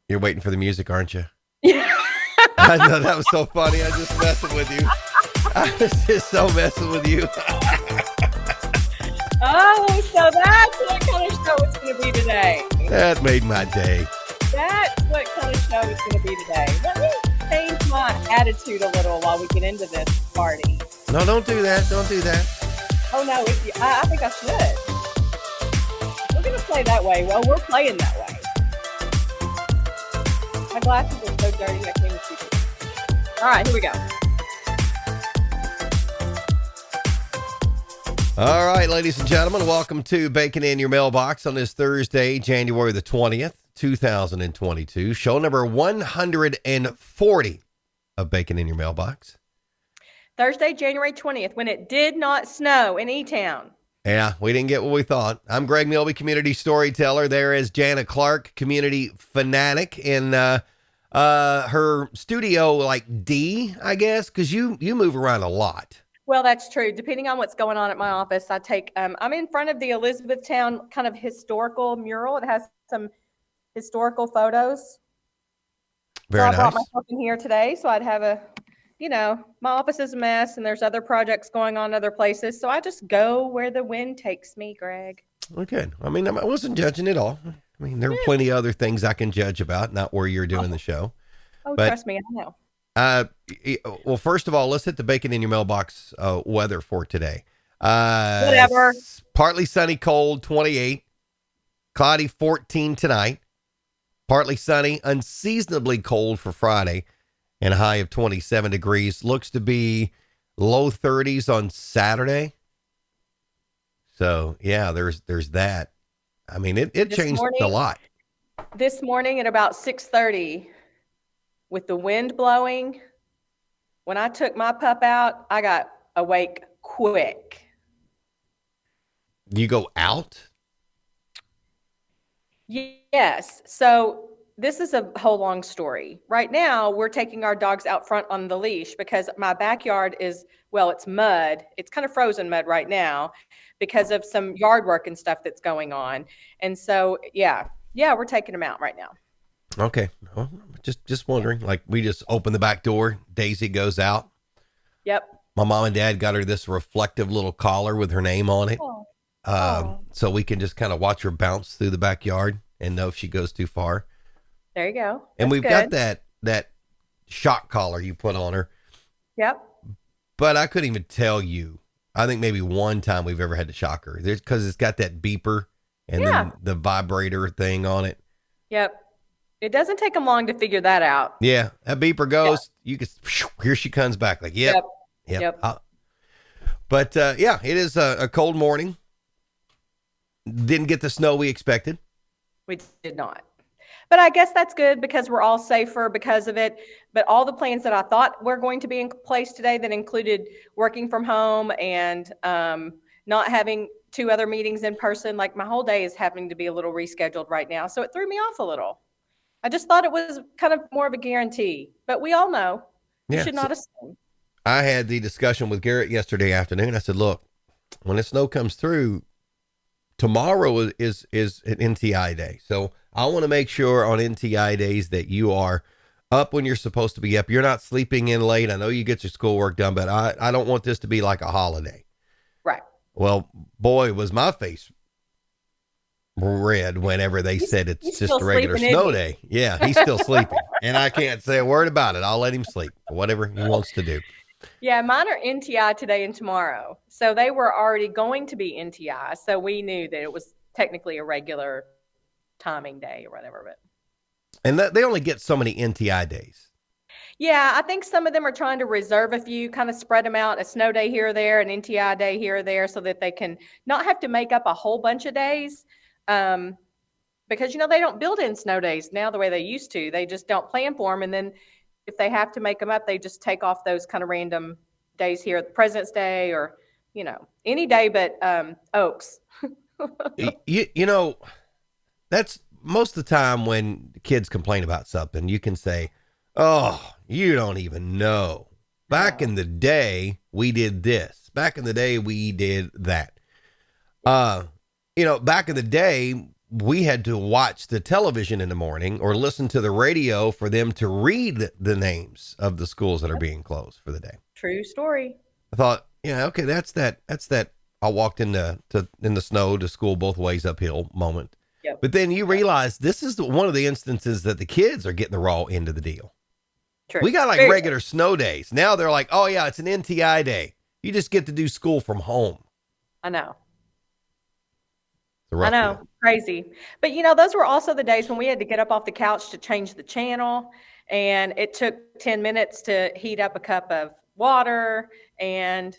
You're waiting for the music, aren't you? Yeah. I know that was so funny. I just messing with you. I was just so messing with you. Oh, so that's what kind of show it's going to be today. That made my day. That's what kind of show it's going to be today. Let me change my attitude a little while we get into this party. No, don't do that. Don't do that. Oh, no, I think I should. We're going to play that way. Well, we're playing that way. My glasses are so dirty, I can't even see them. All right, here we go. All right, ladies and gentlemen, welcome to Bacon in Your Mailbox on this Thursday, January the 20th, 2022. Show number 140 of Bacon in Your Mailbox. Thursday, January 20th, when it did not snow in E-Town. Yeah, we didn't get what we thought. I'm Greg Milby, community storyteller. There is Jana Clark, community fanatic, in her studio, like D, I guess, because you move around a lot. Well, that's true. Depending on what's going on at my office, I take, I'm in front of the Elizabethtown kind of historical mural. It has some historical photos. Very I nice. brought myself in here today, so I'd have my office is a mess and there's other projects going on other places. So I just go where the wind takes me, Greg. Okay. I mean, I wasn't judging at all. I mean, there are plenty of other things I can judge about, not where you're doing the show. Oh, but, trust me, I know. Well, first of all, let's hit the Bacon in Your Mailbox weather for today. Whatever. Partly sunny, cold, 28. Cloudy, 14 tonight. Partly sunny, unseasonably cold for Friday, and a high of 27 degrees. Looks to be low 30s on Saturday. So, yeah, there's that. I mean, it changed a lot. This morning at about 6:30, with the wind blowing, when I took my pup out, I got awake quick. You go out? Yes. So this is a whole long story. Right now, we're taking our dogs out front on the leash because my backyard is, well, it's mud. It's kind of frozen mud right now because of some yard work and stuff that's going on. And so, yeah, we're taking them out right now. Okay. Well, just wondering, like we just open the back door. Daisy goes out. Yep. My mom and dad got her this reflective little collar with her name on it. So we can just kind of watch her bounce through the backyard and know if she goes too far. There you go. And we've got that shock collar you put on her. Yep. But I couldn't even tell you. I think maybe one time we've ever had to shock her. There's because it's got that beeper and then the vibrator thing on it. Yep. It doesn't take them long to figure that out. Yeah, that beeper goes. Yeah. You can. Here she comes back. Like, yep. But yeah, it is a cold morning. Didn't get the snow we expected. We did not. But I guess that's good because we're all safer because of it. But all the plans that I thought were going to be in place today that included working from home and not having 2 other meetings in person, like my whole day is having to be a little rescheduled right now. So it threw me off a little. I just thought it was kind of more of a guarantee. But we all know you should not assume. I had the discussion with Garrett yesterday afternoon. I said, look, when the snow comes through, tomorrow is an NTI day. So I want to make sure on NTI days that you are up when you're supposed to be up. You're not sleeping in late. I know you get your schoolwork done, but I don't want this to be like a holiday. Right. Well, boy, was my face red whenever they said it's just a regular snow day. Yeah, he's still sleeping. And I can't say a word about it. I'll let him sleep. Whatever he wants to do. Yeah, mine are NTI today and tomorrow. So they were already going to be NTI. So we knew that it was technically a regular timing day or whatever. But and they only get so many NTI days. Yeah, I think some of them are trying to reserve a few, kind of spread them out, a snow day here or there, an NTI day here or there, so that they can not have to make up a whole bunch of days. Because, they don't build in snow days now the way they used to. They just don't plan for them. And then if they have to make them up, they just take off those kind of random days here, President's Day or, any day but Oaks. That's most of the time when kids complain about something, you can say, oh, you don't even know. Back in the day, we did this. Back in the day, we did that. Back in the day, we had to watch the television in the morning or listen to the radio for them to read the names of the schools that are being closed for the day. True story. I thought, yeah, okay, that's that. I walked in the snow to school both ways uphill moment. Yep. But then you realize this is one of the instances that the kids are getting the raw end of the deal. True. We got like Very regular snow days. Now they're like, oh yeah, it's an NTI day. You just get to do school from home. I know. It's a rough I know. deal. Crazy. But those were also the days when we had to get up off the couch to change the channel. And it took 10 minutes to heat up a cup of water. And,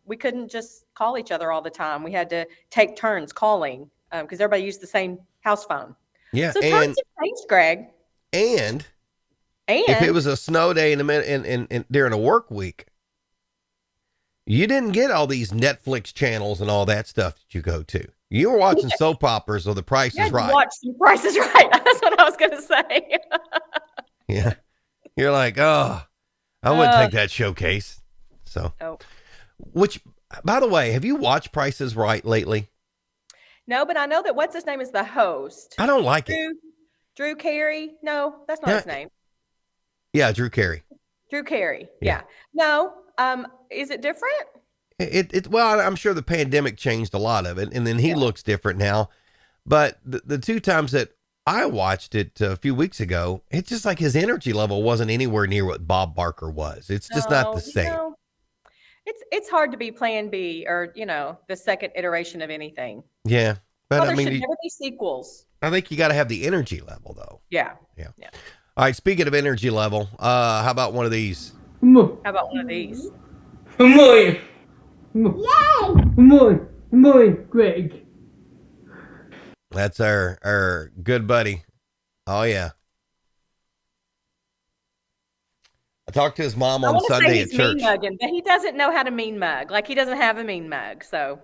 we couldn't just call each other all the time. We had to take turns calling because everybody used the same house phone. Yeah. So times have changed, Greg. And if it was a snow day in during a work week, you didn't get all these Netflix channels and all that stuff that you go to. You were watching soap operas or The Price is Right. Watch The Price is Right. That's what I was going to say. Yeah. You're like, oh, I wouldn't take that showcase. So, which, by the way, have you watched Price is Right lately? No, but I know that what's his name is the host. I don't like it. Drew Carey. No, that's not his name. Yeah, Drew Carey. Drew Carey. Yeah. No. Is it different? Well, I'm sure the pandemic changed a lot of it, and then he looks different now. But the two times that I watched it a few weeks ago, it's just like his energy level wasn't anywhere near what Bob Barker was. It's just not the same. It's hard to be Plan B or the second iteration of anything. Yeah, but there should never be sequels. I think you got to have the energy level, though. Yeah. All right. Speaking of energy level, how about one of these? How about one of these? Yay! Come on, Greg. That's our good buddy. Oh yeah. I talked to his mom on Sunday at church. Mean mugging, but he doesn't know how to mean mug. Like he doesn't have a mean mug. So.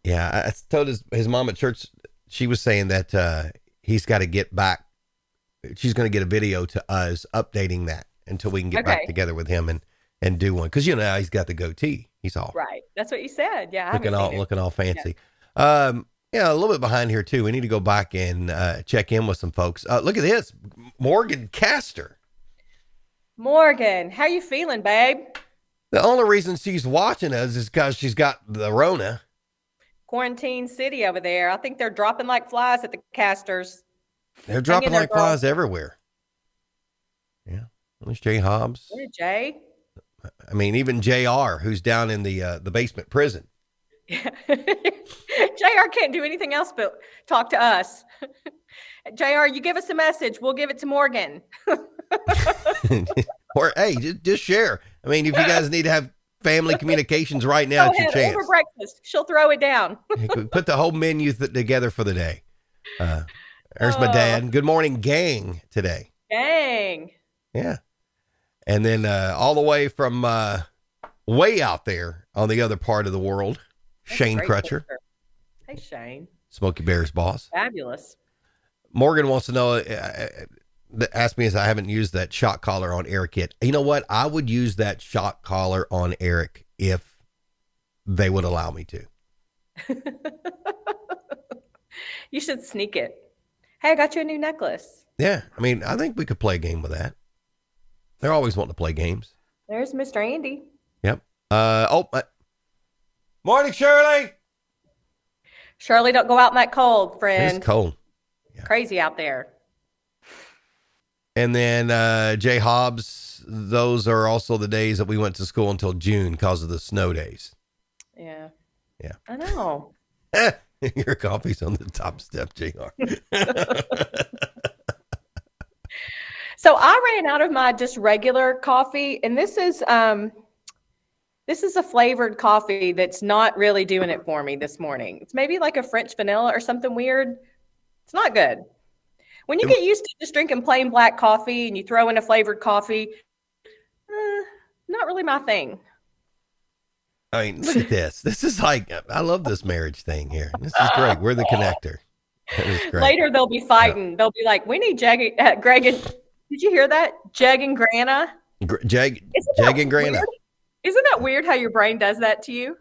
Yeah, I told his mom at church. She was saying that he's got to get back. She's going to get a video to us updating that until we can get back together with him and do one. Because he's got the goatee. He's all right. That's what you said. Yeah, looking all fancy. Yeah. A little bit behind here too. We need to go back and check in with some folks. Look at this, Morgan Castor. Morgan, how you feeling, babe? The only reason she's watching us is because she's got the Rona. Quarantine city over there. I think they're dropping like flies at the Castors. They're dropping like flies everywhere. Yeah. There's Jay Hobbs. Where's Jay? I mean, even JR, who's down in the basement prison. Yeah. JR can't do anything else but talk to us. JR, you give us a message. We'll give it to Morgan. Or, hey, just share. I mean, if you guys need to have family communications right now, it's your chance. Over breakfast. She'll throw it down. Put the whole menu together for the day. There's my dad. Good morning, gang, today. Gang. Yeah. And then all the way from way out there on the other part of the world, that's Shane Crutcher. Picture. Hey, Shane. Smokey Bear's boss. Fabulous. Morgan wants to know, ask me as I haven't used that shock collar on Eric yet. You know what? I would use that shock collar on Eric if they would allow me to. You should sneak it. Hey, I got you a new necklace. Yeah. I mean, I think we could play a game with that. They're always wanting to play games. There's Mr. Andy. Yep. Morning, Shirley. Shirley, don't go out in that cold, friend. It's cold. Yeah. Crazy out there. And then Jay Hobbs, those are also the days that we went to school until June because of the snow days. Yeah. Yeah. I know. Your coffee's on the top step, JR. So I ran out of my just regular coffee, and this is a flavored coffee that's not really doing it for me this morning. It's maybe like a French vanilla or something weird. It's not good. When you get used to just drinking plain black coffee and you throw in a flavored coffee, not really my thing. I mean, look at this. This is like, I love this marriage thing here. This is great. We're the connector. That is great. Later, they'll be fighting. They'll be like, we need Greg and, did you hear that? Jag and Grana? Jag and Grana. Isn't that weird how your brain does that to you?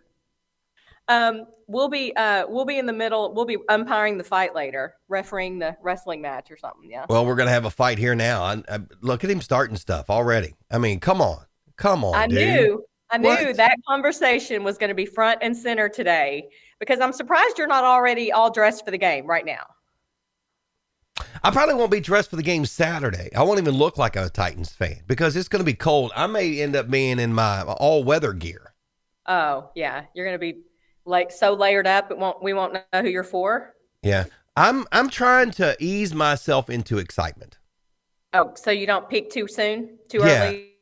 we'll be in the middle. We'll be umpiring the fight later, refereeing the wrestling match or something. Yeah. Well, we're going to have a fight here now. Look at him starting stuff already. I mean, come on. Come on, dude. I knew that conversation was going to be front and center today because I'm surprised you're not already all dressed for the game right now. I probably won't be dressed for the game Saturday. I won't even look like a Titans fan because it's going to be cold. I may end up being in my all-weather gear. Oh, yeah. You're going to be so layered up we won't know who you're for. Yeah. I'm trying to ease myself into excitement. Oh, so you don't peak too soon, too early?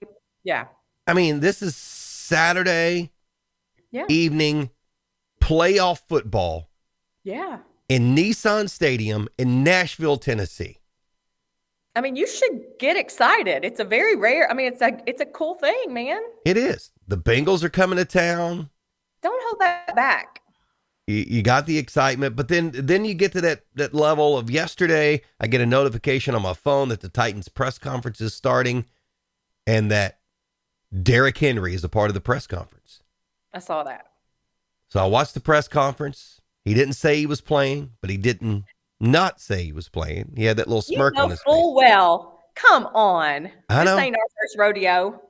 Yeah. I mean, this is Saturday Yeah. evening playoff football. Yeah. In Nissan Stadium in Nashville, Tennessee. I mean, you should get excited. It's a very rare. I mean, it's a cool thing, man. It is. The Bengals are coming to town. Don't hold that back. You got the excitement, but then you get to that level of yesterday. I get a notification on my phone that the Titans press conference is starting, and that Derrick Henry is a part of the press conference. I saw that. So I watched the press conference. He didn't say he was playing, but he didn't not say he was playing. He had that little smirk on his face. Oh, well, come on. I know. This ain't our first rodeo.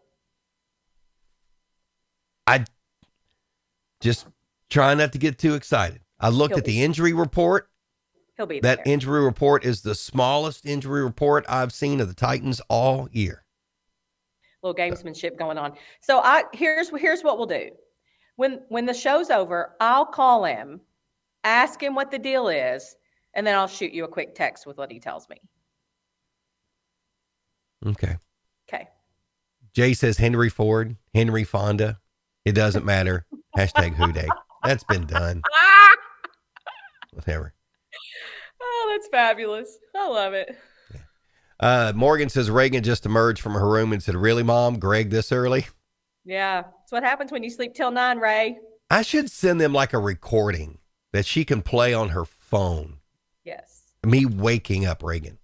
I just try not to get too excited. I looked at the injury report. He'll be there. That injury report is the smallest injury report I've seen of the Titans all year. Little gamesmanship going on. So here's what we'll do. When the show's over, I'll call him, ask him what the deal is, and then I'll shoot you a quick text with what he tells me. Okay. Okay. Jay says Henry Ford, Henry Fonda. It doesn't matter. Hashtag Who Day. That's been done. Whatever. Oh, that's fabulous. I love it. Morgan says Reagan just emerged from her room and said, "Really, Mom? Greg this early?" Yeah. That's what happens when you sleep till 9, Ray. I should send them like a recording that she can play on her phone. Yes. Me waking up Reagan.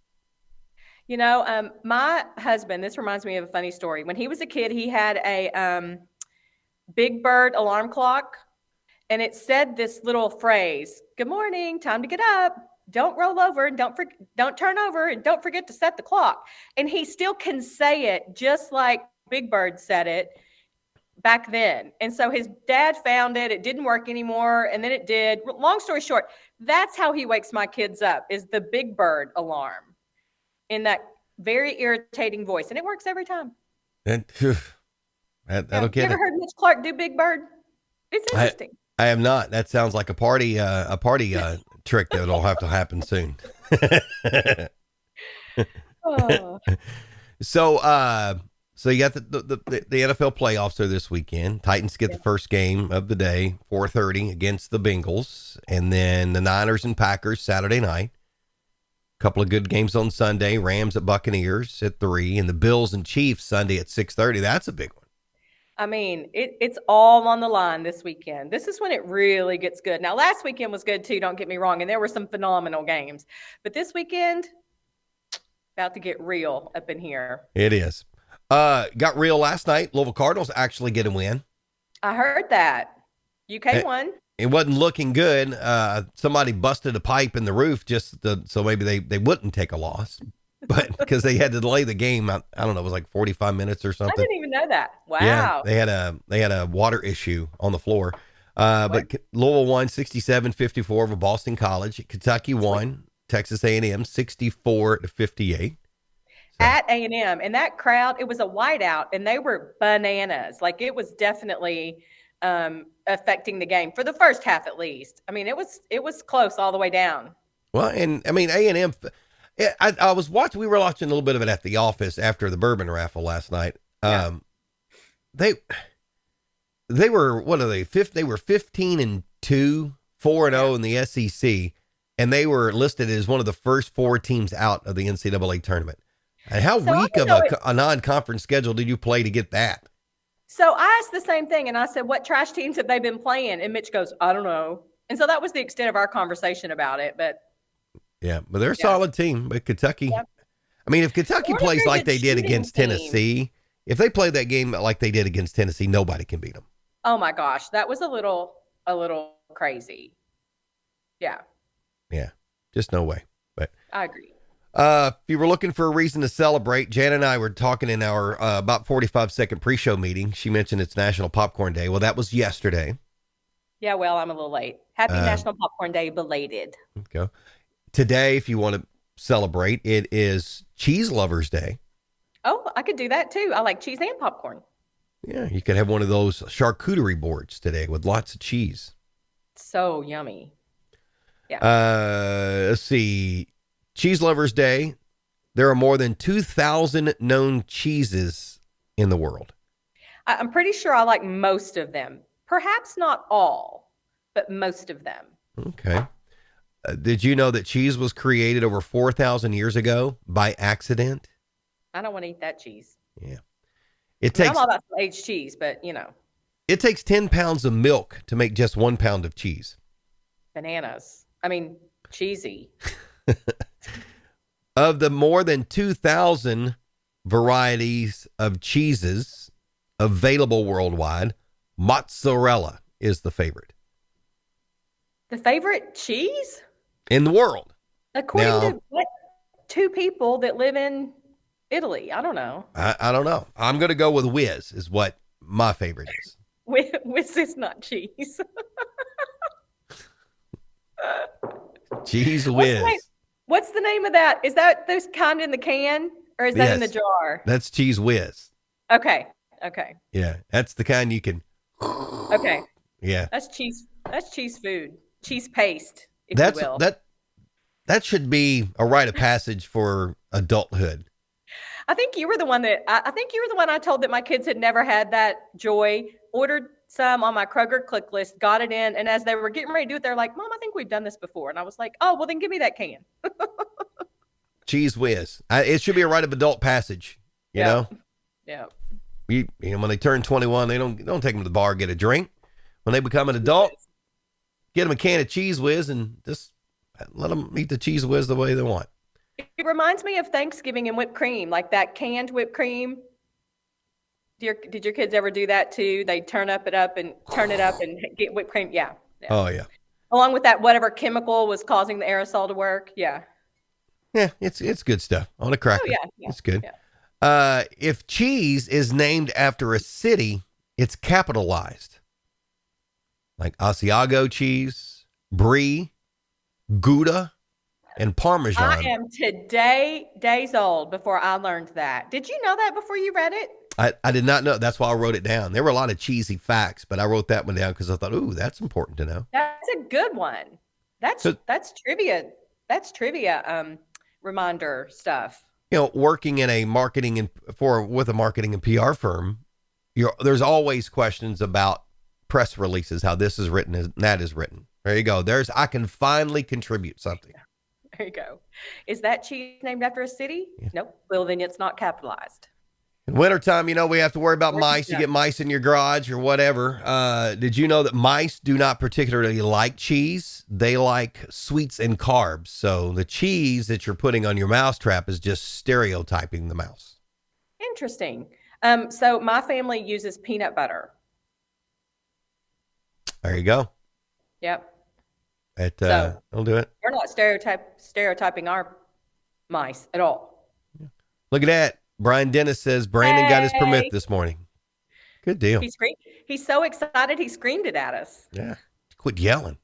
You know, my husband, this reminds me of a funny story. When he was a kid, he had a Big Bird alarm clock, and it said this little phrase, "Good morning, time to get up. Don't roll over and don't turn over and don't forget to set the clock." And he still can say it just like Big Bird said it back then. And so his dad found it. It didn't work anymore. And then it did. Long story short, that's how he wakes my kids up, is the Big Bird alarm in that very irritating voice. And it works every time. That'll get you ever heard Mitch Clark do Big Bird? It's interesting. I have not. That sounds like a party trick that'll have to happen soon. So you got the NFL playoffs are this weekend. Titans get the first game of the day, 4:30 against the Bengals, and then the Niners and Packers Saturday night. Couple of good games on Sunday. Rams at Buccaneers at 3, and the Bills and Chiefs Sunday at 6:30. That's a big one. I mean, it's all on the line this weekend. This is when it really gets good. Now, last weekend was good too, don't get me wrong, and there were some phenomenal games. But this weekend, about to get real up in here. It is. Got real last night. Louisville Cardinals actually get a win. I heard that. UK won. It wasn't looking good. Somebody busted a pipe in the roof so maybe they wouldn't take a loss. But because they had to delay the game, I don't know, it was like 45 minutes or something. I didn't even know that. Wow. Yeah, they had a water issue on the floor. But Louisville won 67-54 over Boston College. Kentucky won Texas A&M 64-58. At A&M, and that crowd, it was a whiteout, and they were bananas. Like, it was definitely affecting the game for the first half, at least. I mean, it was close all the way down. Well, and I mean, A&M. We were watching a little bit of it at the office after the bourbon raffle last night. Yeah. They were, what are they? They were 15-2, 4-0 in the SEC, and they were listed as one of the first 4 teams out of the NCAA tournament. And how weak of a non-conference schedule did you play to get that? So I asked the same thing, and I said, "What trash teams have they been playing?" And Mitch goes, "I don't know." And so that was the extent of our conversation about it. But yeah, but they're a solid team. But Kentucky, I mean, if Kentucky plays like they did against Tennessee, if they play that game like they did against Tennessee, nobody can beat them. Oh my gosh, that was a little crazy. Yeah, Yeah, just no way. But I agree. if you were looking for a reason to celebrate, Jan and I were talking in our about 45-second pre-show meeting. She mentioned it's National Popcorn Day. Well, that was yesterday. Yeah, well, I'm a little late. Happy National Popcorn Day belated. Okay. Today, if you want to celebrate, it is Cheese Lovers Day. Oh, I could do that too. I like cheese and popcorn. Yeah, you could have one of those charcuterie boards today with lots of cheese. So yummy. Yeah. Let's see. Cheese Lovers Day. There are more than 2,000 known cheeses in the world. I'm pretty sure I like most of them. Perhaps not all, but most of them. Okay. Did you know that cheese was created over 4,000 years ago by accident? I don't want to eat that cheese. Yeah. I'm all about some aged cheese, but It takes 10 pounds of milk to make just 1 pound of cheese. bananas. I mean, cheesy. Of the more than 2,000 varieties of cheeses available worldwide, mozzarella is the favorite. The favorite cheese? In the world. According to what? 2 people that live in Italy. I don't know. I don't know. I'm going to go with Whiz is what my favorite is. Whiz is not cheese. Cheese Whiz. What's the name of that? Is that those kind in the can or is that in the jar? That's Cheese Whiz. Okay. Yeah, that's the kind you can. Okay. Yeah. That's cheese food. Cheese paste, if you will. That should be a rite of passage for adulthood. I think you were the one I told that my kids had never had that joy. Ordered some on my Kroger click list, got it in, and as they were getting ready to do it, they're like, "Mom, I think we've done this before." And I was like, "Oh, well, then give me that can." Cheese Whiz. It should be a rite of adult passage. You know. Yeah. When they turn 21, they don't take them to the bar get a drink. When they become an adult, get them a can of Cheese Whiz and just let them eat the Cheese Whiz the way they want. It reminds me of Thanksgiving and whipped cream, like that canned whipped cream. Did your kids ever do that too? They turn it up and get whipped cream. Yeah. Oh yeah. Along with that, whatever chemical was causing the aerosol to work. Yeah. Yeah, it's good stuff on a cracker. Oh yeah. It's good. Yeah. If cheese is named after a city, it's capitalized. Like Asiago cheese, Brie, Gouda, and Parmesan. I am days old before I learned that. Did you know that before you read it? I did not know. That's why I wrote it down. There were a lot of cheesy facts, but I wrote that one down because I thought, ooh, that's important to know. That's a good one. That's trivia. That's trivia reminder stuff. Working in a with a marketing and PR firm, there's always questions about press releases, how this is written and that is written. There you go. I can finally contribute something. There you go. Is that cheese named after a city? Yeah. Nope. Well, then it's not capitalized. In wintertime, we have to worry about mice. You get mice in your garage or whatever. Did you know that mice do not particularly like cheese? They like sweets and carbs. So the cheese that you're putting on your mousetrap is just stereotyping the mouse. Interesting. So my family uses peanut butter. There you go. Yep. I'll do it. We're not stereotyping our mice at all. Look at that. Brian Dennis says Brandon got his permit this morning. Good deal. He's so excited he screamed it at us. Yeah. Quit yelling.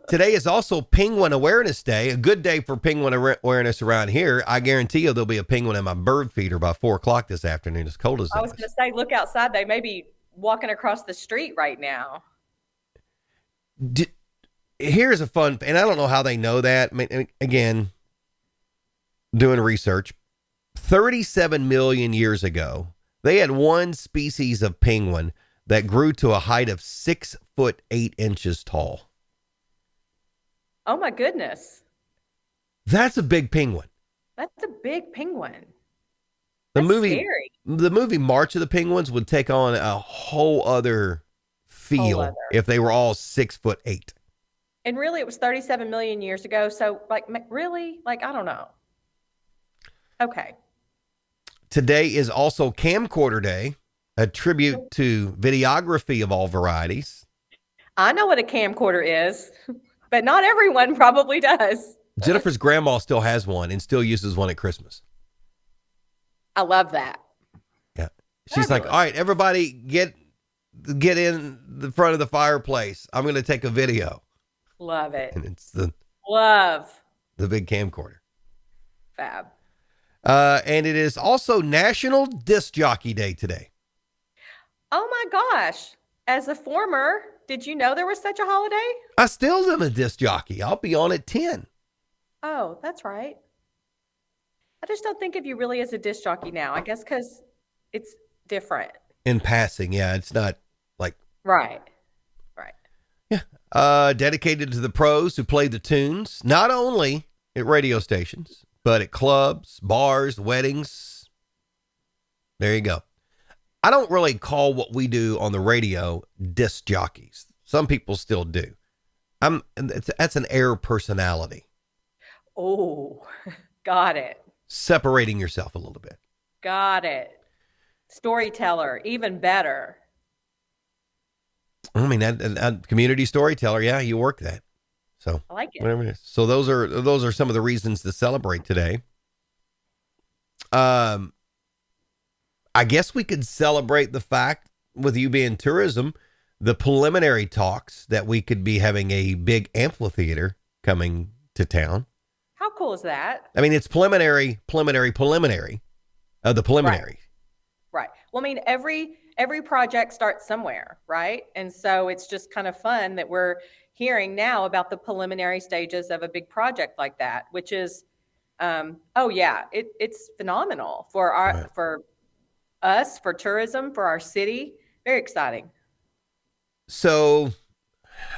Today is also Penguin Awareness Day, a good day for penguin awareness around here. I guarantee you there'll be a penguin in my bird feeder by 4:00 this afternoon, as cold as it is. I was going to say, look outside. They may be walking across the street right now. Here's a fun, and I don't know how they know that. I mean, again, doing research, 37 million years ago, they had one species of penguin that grew to a height of 6'8" tall. Oh my goodness. That's a big penguin. That's a big penguin. The That's movie, scary. The movie March of the Penguins would take on a whole other feel if they were all 6'8". And really, it was 37 million years ago. So, really? I don't know. Okay. Today is also Camcorder Day, a tribute to videography of all varieties. I know what a camcorder is, but not everyone probably does. Jennifer's grandma still has one and still uses one at Christmas. I love that. Yeah. She's like, Fabulous. all right, everybody get in the front of the fireplace. I'm going to take a video. Love it. And it's the Love. big camcorder. Fab. And it is also National Disc Jockey Day today. Oh my gosh. As a former, did you know there was such a holiday? I still am a disc jockey. I'll be on at 10. Oh, that's right. I just don't think of you really as a disc jockey now. I guess because it's different. In passing, yeah. It's not like... Right. Right. Yeah. Dedicated to the pros who play the tunes, not only at radio stations, but at clubs, bars, weddings. There you go. I don't really call what we do on the radio disc jockeys. Some people still do. That's an air personality. Oh, got it. Separating yourself a little bit. Got it. Storyteller, even better. I mean, that community storyteller. Yeah, you work that. So I like it. whatever it is. So those are some of the reasons to celebrate today. I guess we could celebrate the fact, with you being tourism, the preliminary talks that we could be having a big amphitheater coming to town. How cool is that? I mean, it's preliminary of the preliminary. Right. Well, I mean, every project starts somewhere, right? And so it's just kind of fun that we're hearing now about the preliminary stages of a big project like that, which is, it's phenomenal for us, for tourism, for our city. Very exciting. So,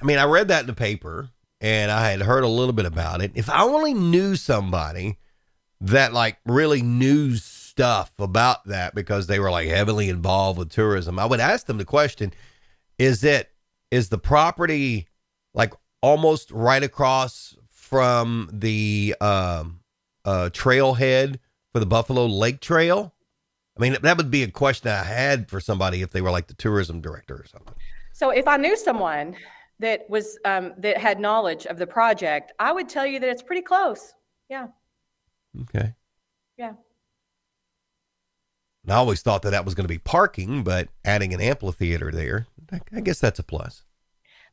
I mean, I read that in the paper and I had heard a little bit about it. If I only knew somebody that like really knew stuff about that because they were like heavily involved with tourism, I would ask them the question, is the property like almost right across from the trailhead for the Buffalo Lake Trail? I mean, that would be a question I had for somebody if they were like the tourism director or something. So if I knew someone that was that had knowledge of the project, I would tell you that it's pretty close. Yeah. Okay. Yeah. I always thought that was going to be parking, but adding an amphitheater there, I guess that's a plus.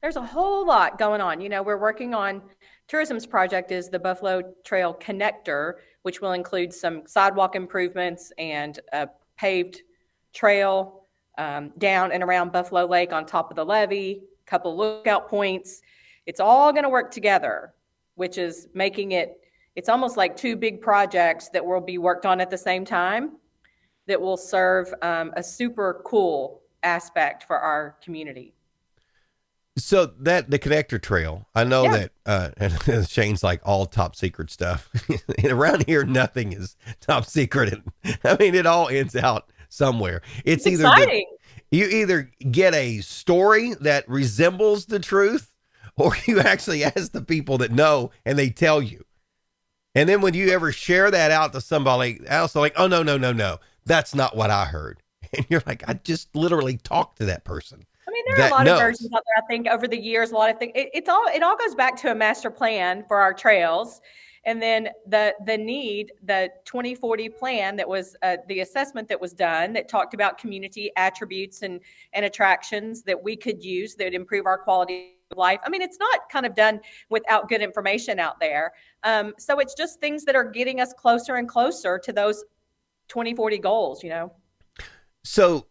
There's a whole lot going on. You know, we're working on tourism's project is the Buffalo Trail Connector, which will include some sidewalk improvements and a paved trail down and around Buffalo Lake on top of the levee, a couple lookout points. It's all going to work together, which is making it's almost like two big projects that will be worked on at the same time that will serve a super cool aspect for our community. So the connector trail, I know that Shane's like all top secret stuff. And around here, nothing is top secret. I mean, it all ends out somewhere. It's either exciting. You either get a story that resembles the truth, or you actually ask the people that know and they tell you. And then when you ever share that out to somebody else, they're like, oh, no, that's not what I heard. And you're like, I just literally talked to that person. I mean, there are a lot of versions out there. I think over the years, a lot of things. It all goes back to a master plan for our trails, and then the 2040 plan that was the assessment that was done that talked about community attributes and attractions that we could use that would improve our quality of life. I mean, it's not kind of done without good information out there. So it's just things that are getting us closer and closer to those 2040 goals. You know. So.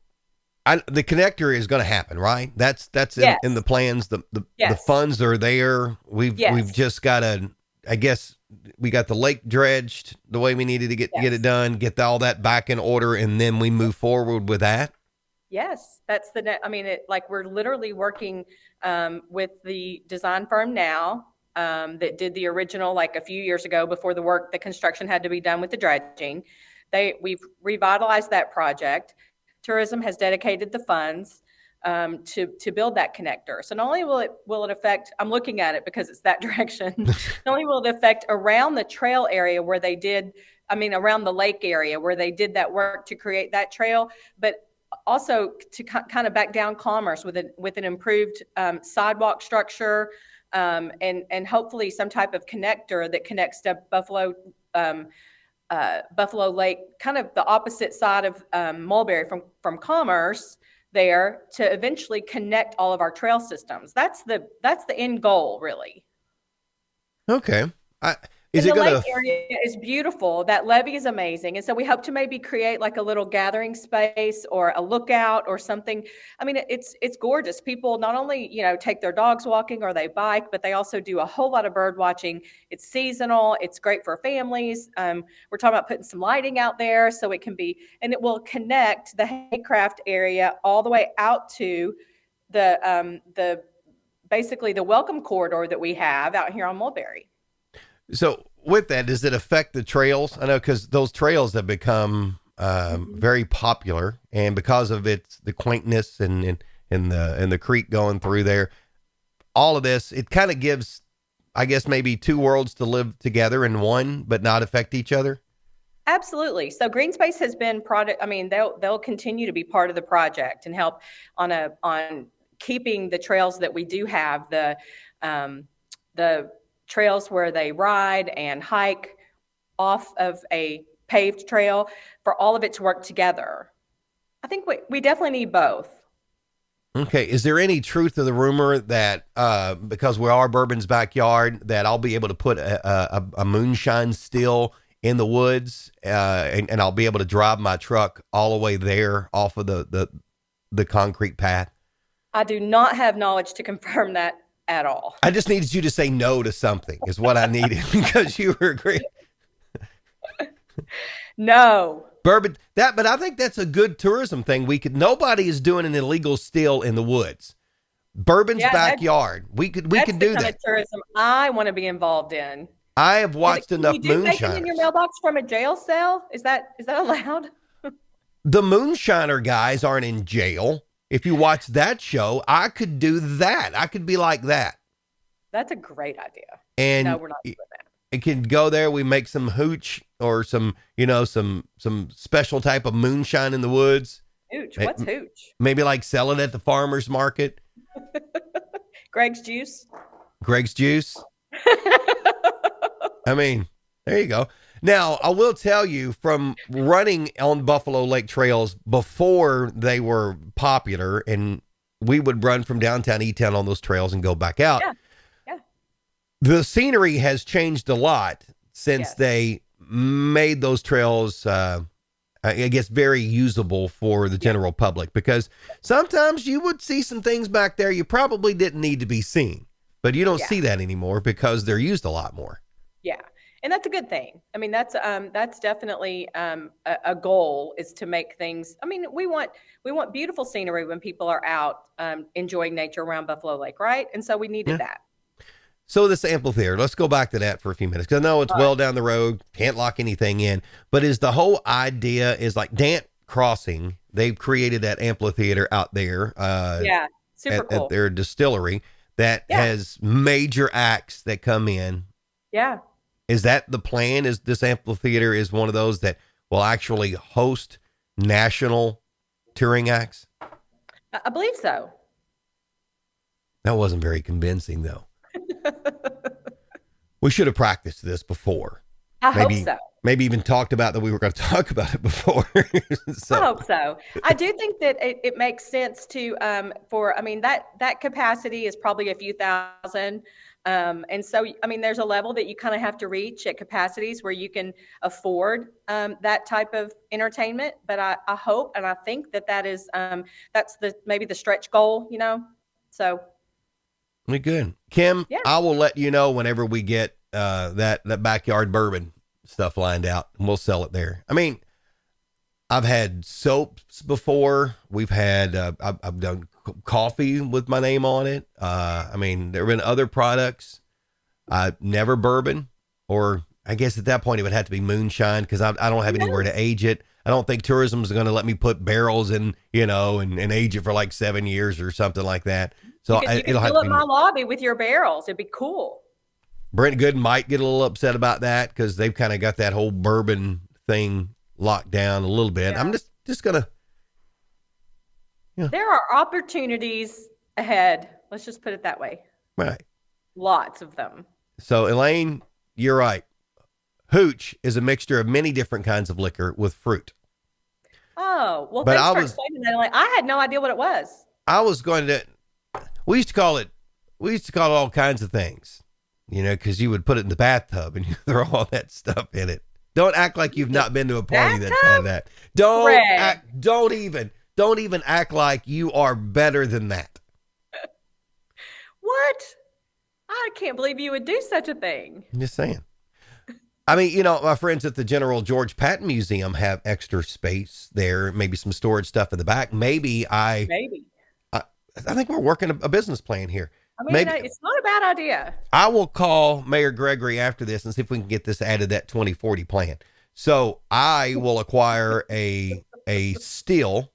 The connector is going to happen, right? That's in the plans. The funds are there. We've just got I guess we got the lake dredged the way we needed to get it done, get all that back in order, and then we move forward with that. Yes, that's we're literally working with the design firm now that did the original like a few years ago before the construction had to be done with the dredging. We've revitalized that project. Tourism has dedicated the funds to build that connector. So not only will it affect, I'm looking at it because it's that direction, not only will it affect around the trail area around the lake area where they did that work to create that trail, but also to kind of back down commerce with an improved sidewalk structure, and hopefully some type of connector that connects to Buffalo Lake, kind of the opposite side of Mulberry from Commerce there, to eventually connect all of our trail systems. That's the end goal, really. Okay. Is And it the going lake area is beautiful. That levee is amazing. And so we hope to maybe create like a little gathering space or a lookout or something. I mean, it's gorgeous. People not only, take their dogs walking or they bike, but they also do a whole lot of bird watching. It's seasonal. It's great for families. We're talking about putting some lighting out there so it can be, and it will connect the Haycraft area all the way out to the basically the welcome corridor that we have out here on Mulberry. So with that, does it affect the trails? I know because those trails have become very popular, and because of the quaintness and the creek going through there, all of this, it kind of gives, I guess, maybe two worlds to live together in one, but not affect each other. Absolutely. So Green Space has been product. I mean, they'll continue to be part of the project and help on keeping the trails that we do have, the trails where they ride and hike off of a paved trail, for all of it to work together. I think we definitely need both. Okay. Is there any truth to the rumor that because we are Bourbon's backyard, that I'll be able to put a moonshine still in the woods and I'll be able to drive my truck all the way there off of the concrete path? I do not have knowledge to confirm that at all. I just needed you to say no to something is what I needed because you were agreeing. No. Bourbon, but I think that's a good tourism thing. Nobody is doing an illegal still in the woods. Bourbon's backyard. We could do That's the kind that. of tourism I want to be involved in. I have watched enough you do moonshiners. in your mailbox from a jail cell? Is that allowed? The moonshiner guys aren't in jail. If you watch that show, I could do that. I could be like that. That's a great idea. And no, we're not doing that. It can go there. We make some hooch or some special type of moonshine in the woods. Hooch? What's hooch? Maybe like sell it at the farmer's market. Greg's juice. Greg's juice. I mean, there you go. Now, I will tell you, from running on Buffalo Lake trails before they were popular, and we would run from downtown E-Town on those trails and go back out. Yeah. The scenery has changed a lot since they made those trails, I guess, very usable for the general public, because sometimes you would see some things back there you probably didn't need to be seen, but you don't see that anymore because they're used a lot more. Yeah. And that's a good thing. I mean, that's definitely a goal, is to make things. I mean, we want beautiful scenery when people are out enjoying nature around Buffalo Lake, right? And so we needed that. So this amphitheater, let's go back to that for a few minutes, because I know it's well down the road, can't lock anything in, but is the whole idea is like Dant Crossing, they've created that amphitheater out there. Super cool. At their distillery that has major acts that come in. Yeah. Is that the plan? Is this amphitheater is one of those that will actually host national touring acts? I believe so. That wasn't very convincing, though. We should have practiced this before. I hope so. Maybe even talked about that we were going to talk about it before. I hope so. I do think that it makes sense to that capacity is probably a few thousand. And so, I mean, there's a level that you kind of have to reach at capacities where you can afford that type of entertainment. But I hope and I think that is that's maybe the stretch goal, So. We good. Kim, I will let you know whenever we get that backyard bourbon stuff lined out, and we'll sell it there. I mean, I've had soaps before. We've had I've done coffee with my name on it. I mean, there have been other products. Never bourbon, or I guess at that point it would have to be moonshine, because I don't have anywhere to age it. I don't think tourism is going to let me put barrels in, and age it for like 7 years or something like that. So you can fill up my lobby with your barrels. It'd be cool. Brent Good might get a little upset about that, because they've kind of got that whole bourbon thing locked down a little bit. Yeah. I'm just gonna There are opportunities ahead. Let's just put it that way. Right. Lots of them. So, Elaine, you're right. Hooch is a mixture of many different kinds of liquor with fruit. Oh, well, But thanks I for was- explaining that. Like, I had no idea what it was. I was going to, we used to call it all kinds of things, because you would put it in the bathtub and you throw all that stuff in it. Don't act like you've not been to a party that's had that. Greg. Don't even act like you are better than that. What? I can't believe you would do such a thing. I'm just saying. I mean, my friends at the General George Patton Museum have extra space there, maybe some storage stuff in the back. Maybe I think we're working a business plan here. I mean, Maybe it's not a bad idea. I will call Mayor Gregory after this and see if we can get this added, that 2040 plan. So I will acquire a still.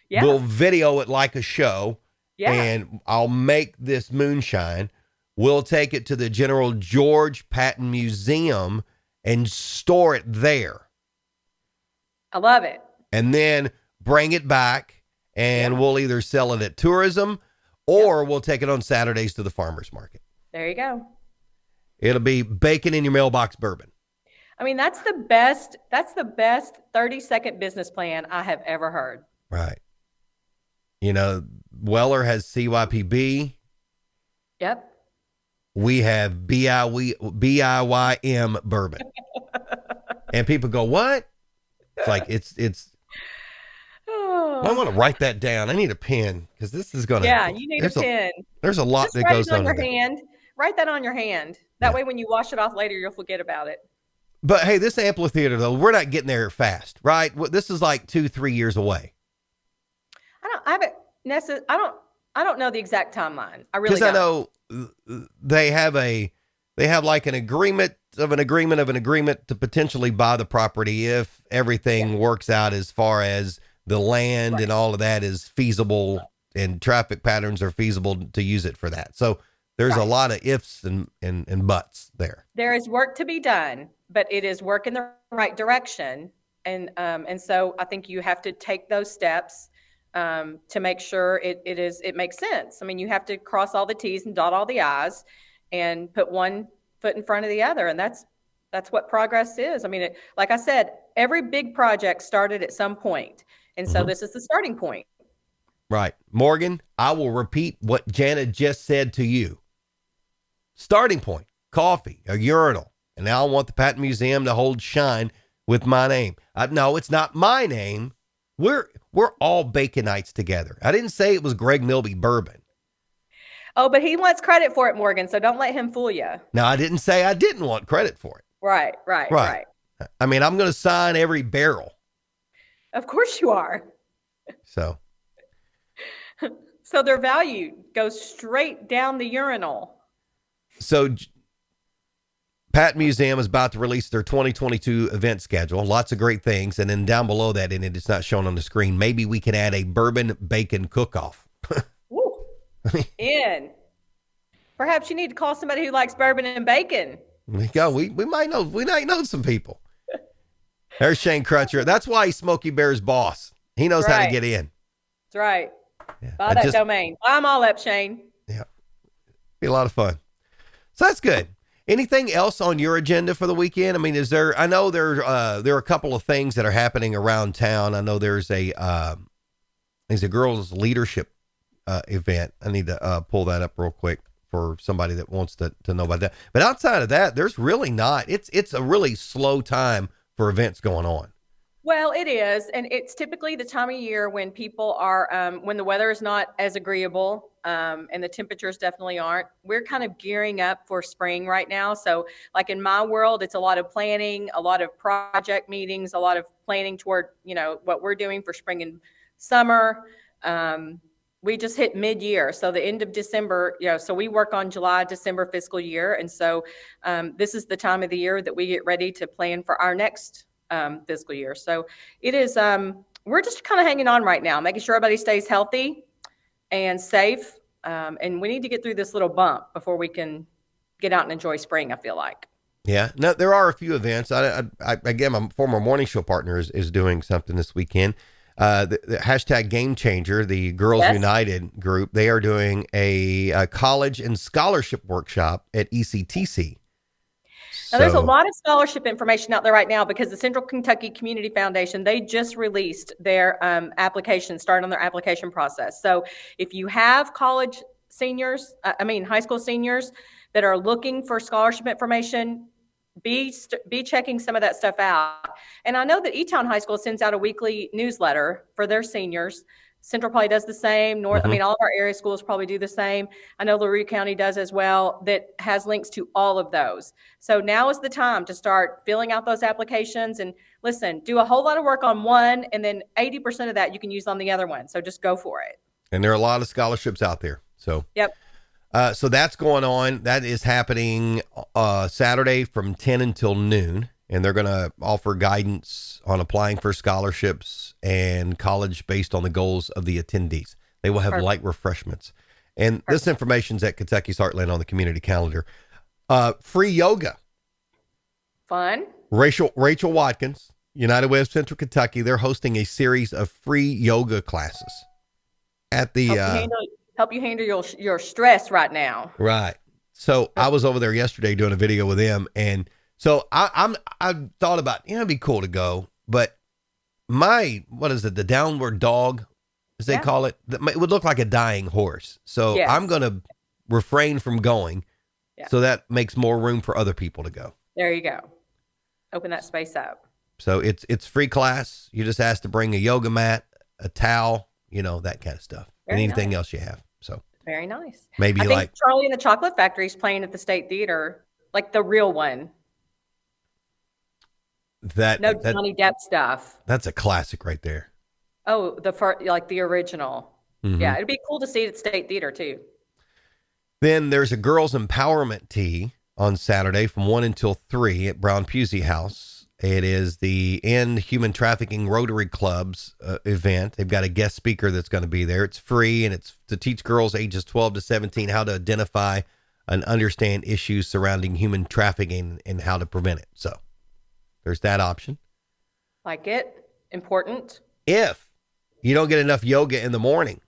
Yeah. We'll video it like a show. Yeah. And I'll make this moonshine. We'll take it to the General George Patton Museum and store it there. I love it. And then bring it back, and we'll either sell it at tourism or we'll take it on Saturdays to the farmer's market. There you go. It'll be bacon in your mailbox bourbon. I mean, that's the best 30-second business plan I have ever heard. Right. Weller has CYPB. Yep. We have BIYM bourbon. And people go, what? It's like, it's, I want to write that down. I need a pen because this is going to. Yeah, you need a pen. There's a lot Just that write goes it on on your there. hand. Write that on your hand. That way, when you wash it off later, you'll forget about it. But hey, this amphitheater, though, we're not getting there fast, right? This is like 2-3 years away. I don't know the exact timeline. I really Because don't. I know they have like an agreement to potentially buy the property if everything works out as far as the land and all of that is feasible and traffic patterns are feasible to use it for that. So there's a lot of ifs and buts there. There is work to be done, but it is work in the right direction. And so I think you have to take those steps to make sure it makes sense. I mean, you have to cross all the T's and dot all the I's and put one foot in front of the other. And that's what progress is. I mean, like I said, every big project started at some point. And so this is the starting point. Right. Morgan, I will repeat what Janet just said to you. Starting point, coffee, a urinal. And now I want the Patton Museum to hold shine with my name. No, it's not my name. We're all Baconites together. I didn't say it was Greg Milby bourbon. Oh, but he wants credit for it, Morgan. So don't let him fool you. Now, I didn't say I didn't want credit for it. Right. I mean, I'm going to sign every barrel. Of course you are. So their value goes straight down the urinal. So Patton Museum is about to release their 2022 event schedule. Lots of great things. And then down below that, in it, it's not shown on the screen. Maybe we can add a bourbon bacon cook-off. Woo. In. Perhaps you need to call somebody who likes bourbon and bacon. There you go. We might know some people. There's Shane Crutcher. That's why he's Smokey Bear's boss. He knows how to get in. That's right. Yeah. Buy that domain. I'm all up, Shane. Yeah. Be a lot of fun. So that's good. Anything else on your agenda for the weekend? I mean, I know there are a couple of things that are happening around town. I know there's a girls leadership event. I need to pull that up real quick for somebody that wants to know about that. But outside of that, there's really not. It's a really slow time for events going on. Well, it is. And it's typically the time of year when people are, when the weather is not as agreeable and the temperatures definitely aren't. We're kind of gearing up for spring right now. So like in my world, it's a lot of planning, a lot of project meetings, a lot of planning toward, what we're doing for spring and summer. We just hit mid-year. So the end of December, so we work on July, December fiscal year. And so this is the time of the year that we get ready to plan for our next fiscal year. So it is, we're just kind of hanging on right now, making sure everybody stays healthy and safe. And we need to get through this little bump before we can get out and enjoy spring, I feel like. Yeah, no, there are a few events. I again, my former morning show partner is doing something this weekend. the hashtag Game Changer, the Girls Yes. United group, they are doing a college and scholarship workshop at ECTC. Now, there's a lot of scholarship information out there right now because the Central Kentucky Community Foundation, they just released their application, started on their application process. So if you have college seniors, high school seniors that are looking for scholarship information, be checking some of that stuff out. And I know that E-Town High School sends out a weekly newsletter for their seniors. Central probably does the same. All of our area schools probably do the same. I know LaRue County does as well, that has links to all of those. So now is the time to start filling out those applications and listen, do a whole lot of work on one, and then 80% of that you can use on the other one. So just go for it. And there are a lot of scholarships out there. So, yep. So that's going on. That is happening Saturday from 10 until noon. And they're going to offer guidance on applying for scholarships and college based on the goals of the attendees. They will have light refreshments. And this information's at Kentucky's Heartland on the community calendar. Free yoga. Fun. Rachel Watkins, United Way of Central Kentucky, they're hosting a series of free yoga classes at the help you handle your stress right now. Right. So I was over there yesterday doing a video with them, and so I thought about, it'd be cool to go, but the downward dog, as they call it, it would look like a dying horse. So I'm going to refrain from going. Yeah. So that makes more room for other people to go. There you go. Open that space up. So it's free class. You just ask to bring a yoga mat, a towel, that kind of stuff, and anything else you have. So very nice. Maybe I think Charlie and the Chocolate Factory is playing at the State Theater, like the real one. Johnny Depp stuff. That's a classic right there. Oh, the original. Mm-hmm. Yeah, it'd be cool to see it at State Theater too. Then there's a girls empowerment tea on Saturday from 1 until 3 at Brown Pusey House. It is the End Human Trafficking Rotary Club's event. They've got a guest speaker that's going to be there. It's free, and it's to teach girls ages 12 to 17 how to identify and understand issues surrounding human trafficking and how to prevent it. So there's that option. Like it. Important. If you don't get enough yoga in the morning,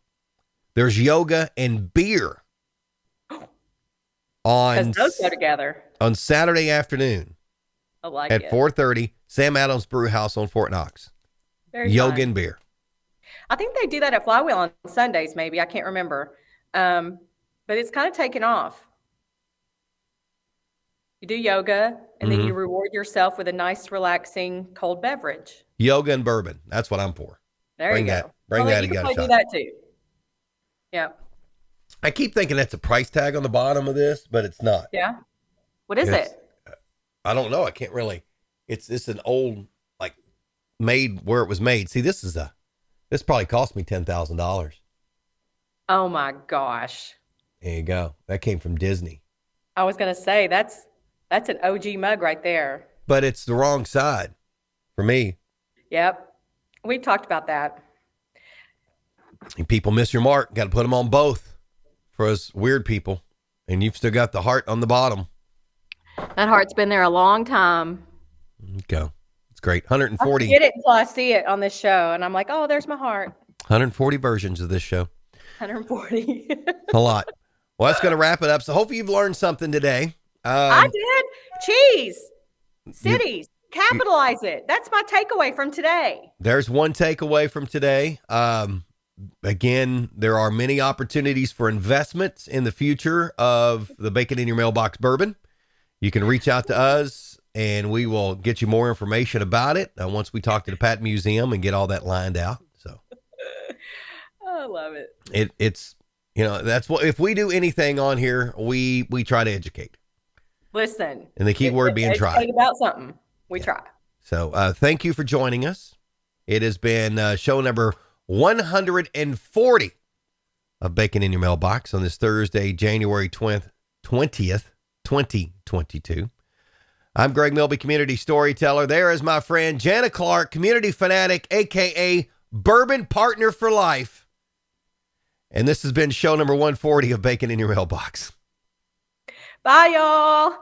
there's yoga and beer because those go together on Saturday afternoon. I like at it. 4:30, Sam Adams Brew House on Fort Knox. Very yoga fun. And beer. I think they do that at Flywheel on Sundays. Maybe I can't remember, but it's kind of taken off. You do yoga, and then you reward yourself with a nice, relaxing cold beverage. Yoga and bourbon. That's what I'm for. Bring you go. Bring that. You can probably do that too. Yeah. I keep thinking that's a price tag on the bottom of this, but it's not. Yeah. What is it? I don't know. I can't really. It's an old, made where it was made. See, this probably cost me $10,000. Oh my gosh. There you go. That came from Disney. I was going to say that's an OG mug right there. But it's the wrong side for me. Yep. We've talked about that. And people miss your mark. Got to put them on both for us weird people. And you've still got the heart on the bottom. That heart's been there a long time. Okay. It's great. 140. I get it until I see it on this show. And I'm like, oh, there's my heart. 140 versions of this show. 140. A lot. Well, that's going to wrap it up. So hopefully you've learned something today. I did. Cheese. Cities. Capitalize it. That's my takeaway from today. There's one takeaway from today. Again, there are many opportunities for investments in the future of the Bacon in Your Mailbox bourbon. You can reach out to us and we will get you more information about it once we talk to the Pat Museum and get all that lined out. So I love it. It's, that's what, if we do anything on here, we try to educate. Listen. And the key word being try. About something. We try. So thank you for joining us. It has been show number 140 of Bacon in Your Mailbox on this Thursday, January 20th, 2022. I'm Greg Milby, community storyteller. There is my friend Jana Clark, community fanatic, a.k.a. bourbon partner for life. And this has been show number 140 of Bacon in Your Mailbox. Bye, y'all.